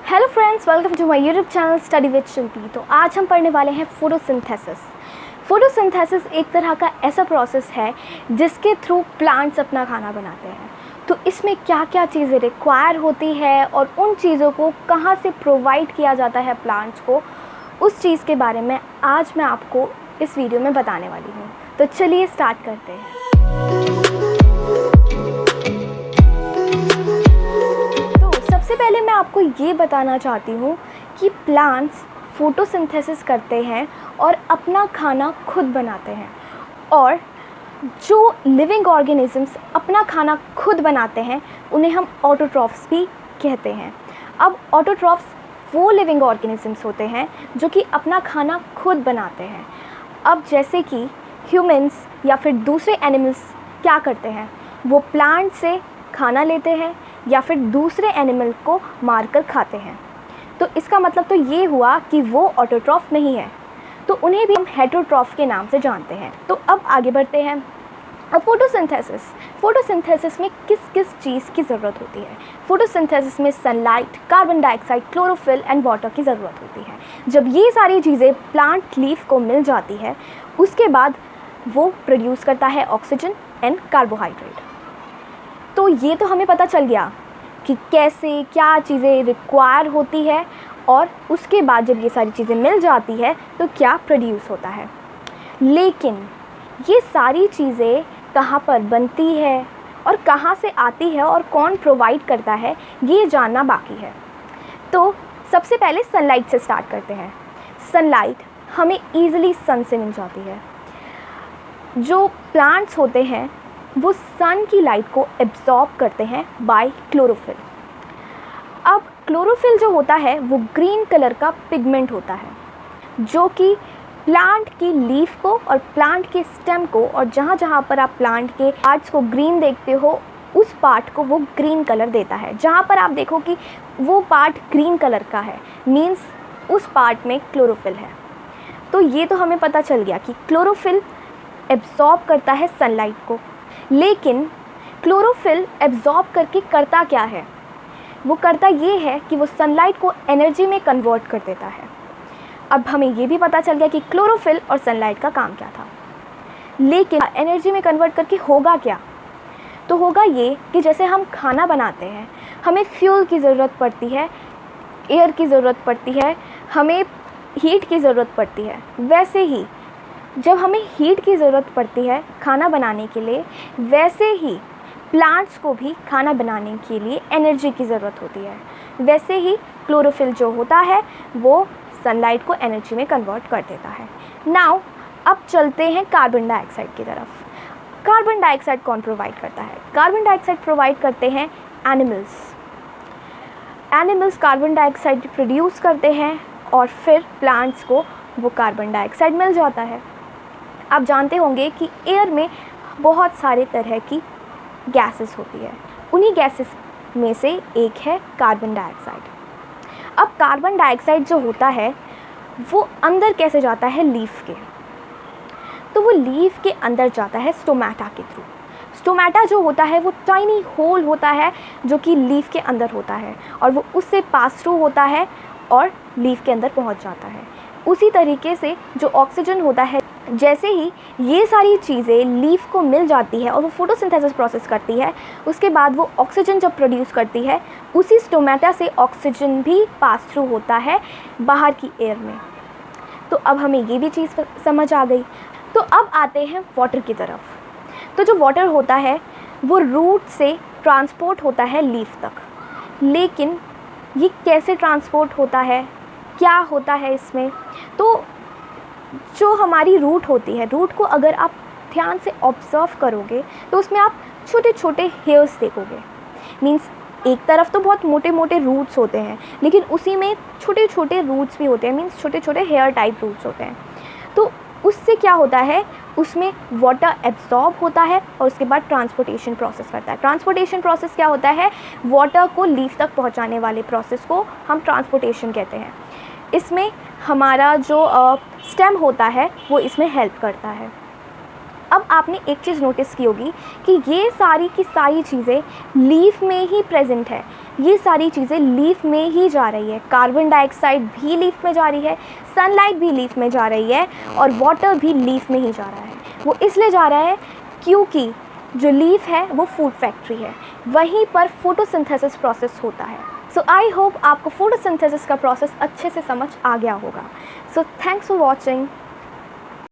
Hello friends, welcome to my YouTube channel study with Shilpi. तो आज हम पढ़ने वाले हैं फोटोसिंथेसिस। फोटोसिंथेसिस एक तरह का ऐसा प्रोसेस है जिसके थ्रू प्लांट्स अपना खाना बनाते हैं। तो इसमें क्या क्या चीज़ें रिक्वायर होती है और उन चीज़ों को कहाँ से प्रोवाइड किया जाता है प्लांट्स को, उस चीज़ के बारे में आज मैं आपको इस वीडियो में बताने वाली हूँ। तो चलिए स्टार्ट करते हैं। सबसे पहले मैं आपको ये बताना चाहती हूँ कि प्लांट्स फोटोसिंथेसिस करते हैं और अपना खाना खुद बनाते हैं, और जो लिविंग ऑर्गेनिजम्स अपना खाना खुद बनाते हैं उन्हें हम ऑटोट्रॉफ्स भी कहते हैं। अब ऑटोट्रॉफ्स वो लिविंग ऑर्गेनिजम्स होते हैं जो कि अपना खाना खुद बनाते हैं। अब जैसे कि ह्यूमंस या फिर दूसरे एनिमल्स क्या करते हैं, वो प्लांट से खाना लेते हैं या फिर दूसरे एनिमल को मारकर खाते हैं। तो इसका मतलब तो ये हुआ कि वो ऑटोट्रॉफ नहीं है, तो उन्हें भी हम हेटेरोट्रॉफ के नाम से जानते हैं। तो अब आगे बढ़ते हैं। अब फोटोसिंथेसिस में किस किस चीज़ की ज़रूरत होती है। फोटोसिंथेसिस में sunlight, carbon dioxide, chlorophyll and water की ज़रूरत होती है। जब ये सारी चीज़ें प्लांट लीफ को मिल जाती है, उसके बाद वो प्रोड्यूस करता है ऑक्सीजन एंड कार्बोहाइड्रेट। तो ये तो हमें पता चल गया कि कैसे क्या चीज़ें रिक्वायर होती है, और उसके बाद जब ये सारी चीज़ें मिल जाती है तो क्या प्रोड्यूस होता है। लेकिन ये सारी चीज़ें कहाँ पर बनती है और कहाँ से आती है और कौन प्रोवाइड करता है, ये जानना बाकी है। तो सबसे पहले सनलाइट से स्टार्ट करते हैं। सनलाइट हमें ईज़िली सन से मिल जाती है। जो प्लांट्स होते हैं वो सन की लाइट को एब्जॉर्ब करते हैं बाय क्लोरोफिल। अब क्लोरोफिल जो होता है वो ग्रीन कलर का पिगमेंट होता है, जो कि प्लांट की लीफ को और प्लांट के स्टेम को, और जहाँ जहाँ पर आप प्लांट के पार्ट्स को ग्रीन देखते हो उस पार्ट को वो ग्रीन कलर देता है। जहाँ पर आप देखो कि वो पार्ट ग्रीन कलर का है, मीन्स उस पार्ट में क्लोरोफिल है। तो ये तो हमें पता चल गया कि क्लोरोफिल एब्जॉर्ब करता है सनलाइट को। लेकिन क्लोरोफिल एब्जॉर्ब करके करता क्या है, वो करता ये है कि वो सनलाइट को एनर्जी में कन्वर्ट कर देता है। अब हमें ये भी पता चल गया कि क्लोरोफिल और सनलाइट का काम क्या था। लेकिन एनर्जी में कन्वर्ट करके होगा क्या, तो होगा ये कि जैसे हम खाना बनाते हैं, हमें फ्यूल की ज़रूरत पड़ती है, एयर की ज़रूरत पड़ती है, हमें हीट की ज़रूरत पड़ती है। वैसे ही जब हमें हीट की ज़रूरत पड़ती है खाना बनाने के लिए, वैसे ही प्लांट्स को भी खाना बनाने के लिए एनर्जी की ज़रूरत होती है। वैसे ही क्लोरोफिल जो होता है वो सनलाइट को एनर्जी में कन्वर्ट कर देता है। नाउ अब चलते हैं कार्बन डाइऑक्साइड की तरफ। कार्बन डाइऑक्साइड कौन प्रोवाइड करता है? कार्बन डाइऑक्साइड प्रोवाइड करते हैं एनिमल्स कार्बन डाइऑक्साइड प्रोड्यूस करते हैं और फिर प्लांट्स को वो कार्बन डाइऑक्साइड मिल जाता है। आप जानते होंगे कि एयर में बहुत सारे तरह की गैसेस होती है, उन्हीं गैसेस में से एक है कार्बन डाइऑक्साइड। अब कार्बन डाइऑक्साइड जो होता है वो अंदर कैसे जाता है लीफ के, तो वो लीफ के अंदर जाता है स्टोमेटा के थ्रू। स्टोमेटा जो होता है वो टाइनी होल होता है जो कि लीफ के अंदर होता है, और वो उससे पास थ्रू होता है और लीफ के अंदर पहुंच जाता है। उसी तरीके से जो ऑक्सीजन होता है, जैसे ही ये सारी चीज़ें लीफ को मिल जाती है और वो फोटोसिंथेसिस प्रोसेस करती है, उसके बाद वो ऑक्सीजन जब प्रोड्यूस करती है, उसी स्टोमेटा से ऑक्सीजन भी पास थ्रू होता है बाहर की एयर में। तो अब हमें ये भी चीज़ समझ आ गई। तो अब आते हैं वाटर की तरफ। तो जो वाटर होता है वो रूट से ट्रांसपोर्ट होता है लीफ तक। लेकिन ये कैसे ट्रांसपोर्ट होता है, क्या होता है इसमें? तो जो हमारी रूट होती है, रूट को अगर आप ध्यान से ऑब्ज़र्व करोगे तो उसमें आप छोटे छोटे हेयर्स देखोगे। मीन्स एक तरफ तो बहुत मोटे मोटे रूट्स होते हैं, लेकिन उसी में छोटे छोटे रूट्स भी होते हैं, मीन्स छोटे छोटे हेयर टाइप रूट्स होते हैं। तो उससे क्या होता है, उसमें वाटर एब्जॉर्ब होता है और उसके बाद ट्रांसपोर्टेशन प्रोसेस करता है। ट्रांसपोर्टेशन प्रोसेस क्या होता है, वाटर को लीफ तक पहुंचाने वाले प्रोसेस को हम ट्रांसपोर्टेशन कहते हैं। इसमें हमारा जो स्टेम होता है वो इसमें हेल्प करता है। अब आपने एक चीज़ नोटिस की होगी कि ये सारी की सारी चीज़ें लीफ में ही प्रेजेंट है, ये सारी चीज़ें लीफ में ही जा रही है। कार्बन डाइऑक्साइड भी लीफ में जा रही है, सनलाइट भी लीफ में जा रही है और वाटर भी लीफ में ही जा रहा है। वो इसलिए जा रहा है क्योंकि जो लीफ है वो फूड फैक्ट्री है, वहीं पर फोटोसिंथेसिस प्रोसेस होता है। सो आई होप आपको फोटोसिंथेसिस का प्रोसेस अच्छे से समझ आ गया होगा। So thanks for watching.